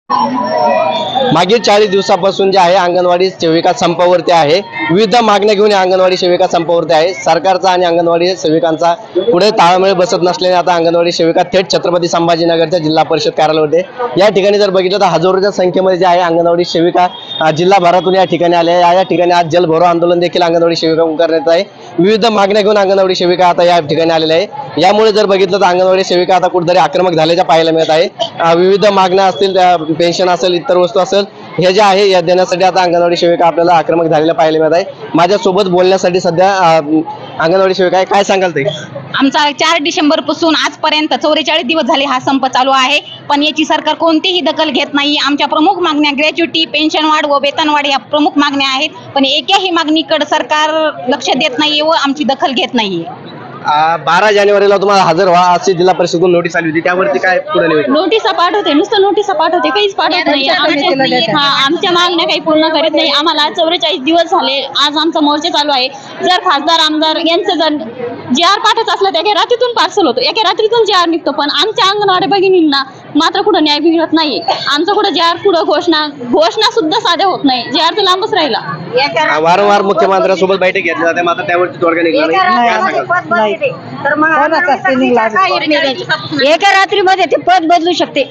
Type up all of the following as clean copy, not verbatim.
मागील 40 दिवसापासून जे आहे अंगणवाडी सेविका संपावरती आहे। विविध मागण्या घेऊन अंगणवाडी सेविका संपावरती आहे। सरकारचा आणि अंगणवाडी सेविकांचा पुढे ताळमेळ बसत नसल्याने आता अंगणवाडी सेविका थेट छत्रपती संभाजीनगरच्या जिल्हा परिषद कार्यालयामध्ये या ठिकाणी जर बघितलं तर हजारोच्या संख्येमध्ये जे आहे अंगणवाडी सेविका जिल्हाभरातून या ठिकाणी आले। या ठिकाणी आज जलभरो आंदोलन देखील अंगणवाडी सेविका करण्यात आहे। विविध मागण्या घेऊन अंगणवाडी सेविका आता या ठिकाणी आलेल्या आहे। यामुळे जर बघितलं तर अंगणवाडी सेविका आता कुठेतरी आक्रमक झाल्याच्या पाहायला मिळत आहे। विविध मागण्या असतील, पेन्शन असेल, इतर वस्तू असेल, हे जे आहे या देण्यासाठी आता अंगणवाडी सेविका आपल्याला आक्रमक झालेल्या पाहायला मिळत आहे। माझ्यासोबत बोलण्यासाठी सध्या अंगणवाडी सेविका आहे। काय सांगाल ते? आमचा 4 डिसेंबर पासून आजपर्यंत 44 दिवस झाले हा संप चालू आहे, पण याची सरकार कोणतीही दखल घेत नाही। आमच्या प्रमुख मागण्या ग्रॅच्युटी, पेन्शन वाढ व वेतन वाढ या प्रमुख मागण्या आहेत, पण एकही मागणीकडे सरकार लक्ष देत नाही व आमची दखल घेत नाही। 12 जानेवारीला तुम्हाला हजर व्हा अशी जिल्हा परिषदेकडून नोटीस आली होती, त्यावरती काय पुढे निवेदन? नोटिसा पाठवते, नुसतं नोटिसा पाठवते, काहीच पाठवत नाही। आमच्या मागण्या काही पूर्ण करीत नाही। आम्हाला 44 दिवस झाले, आज आमचा मोर्चा चालू आहे। जर खासदार आमदार यांचं जर JR पाठवत असलं तर एका रात्रीतून पार्सल होतो, एका रात्रीतून JR निघतो, पण आमच्या अंगणवाडी भगिनींना मात्र कुठं न्याय मिळत नाही। आमचं कुठं JR, कुठं घोषणा सुद्धा साध्या होत नाही। JR तर लांबच राहिला। वारंवार मुख्यमंत्र्यांसोबत बैठक घेतली जाते, मात्र त्यावरती तोडगा निघाला नाही। एका रात्रीमध्ये ते पद बदलू शकते,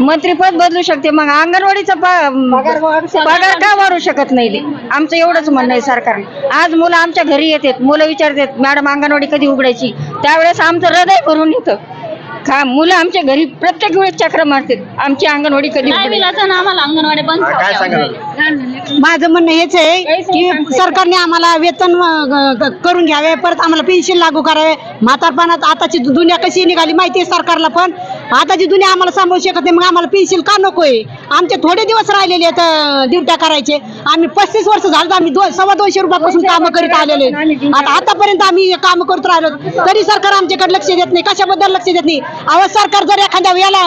मंत्रीपद बदलू शकते, मग अंगणवाडीचा पगार का वाढू शकत नाही? ते आमचं एवढंच म्हणणं आहे सरकारने। आज मुलं आमच्या घरी येतात, मुलं विचारतात मॅडम अंगणवाडी कधी उघडायची, त्यावेळेस आमचं हृदय भरून येतं। का मुलं आमच्या घरी प्रत्येक वेळेस चक्र मारतात, आमची अंगणवाडी कधी आम्हाला अंगणवाडी बंद। काय सांगाल? माझं म्हणणं हेच आहे की सरकारने आम्हाला वेतन करून घ्यावे, परत आम्हाला पेन्शन लागू करावे। म्हातारपणात आताची दुनिया कशी निघाली माहिती आहे सरकारला, पण आताची दुनिया आम्हाला सांभाळू शकत नाही, मग आम्हाला पेन्शन का नकोय? आमचे थोडे दिवस राहिलेले आहेत ड्युट्या करायचे। आम्ही 35 वर्ष झालं, आम्ही 200 रुपयापासून कामं करीत आलेले। आतापर्यंत आम्ही काम करत राहिलो, तरी सरकार आमच्याकडे लक्ष देत नाही। कशाबद्दल लक्ष देत नाही? अहो, सरकार जर एखाद्या वेळेला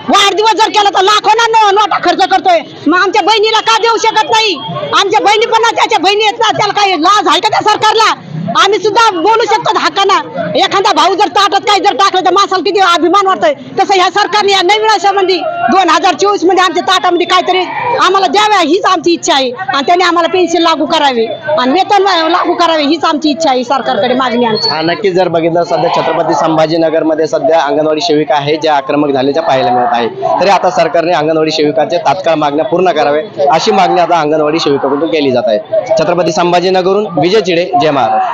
वाढदिवस जर केला तर लाखोना नोटा खर्च करतोय, मग आमच्या बहिणीला का देऊ शकत नाही? आमच्या बहिणी पण त्याच्या बहिणी आहेत ना, त्याला काही लाज आहे का त्या सरकारला? आम्ही सुद्धा बोलू शकतो हक्कानं। एखादा भाऊ जर ताटात काही जर टाकलं तर माणसाला किती अभिमान वाटतोय, तसं ह्या सरकारने या नवीन वर्षामध्ये 2024 मध्ये आमच्या ताटामध्ये काहीतरी आम्हाला द्याव्या हीच आमची इच्छा आहे, आणि त्याने आम्हाला पेन्शन लागू करावी आणि वेतन लागू करावे हीच आमची इच्छा आहे, सरकारकडे मागणी आमची। नक्कीच जर बघितलं सध्या छत्रपती संभाजीनगरमध्ये सध्या अंगणवाडी सेविका आहे ज्या आक्रमक झाल्याच्या पाहायला मिळत आहे, तरी आता सरकारने अंगणवाडी सेविकांच्या तात्काळ मागण्या पूर्ण करावे अशी मागणी आता अंगणवाडी सेविकांकडून केली जात आहे। छत्रपती संभाजीनगरहून विजय चिडे, जय महाराष्ट्र।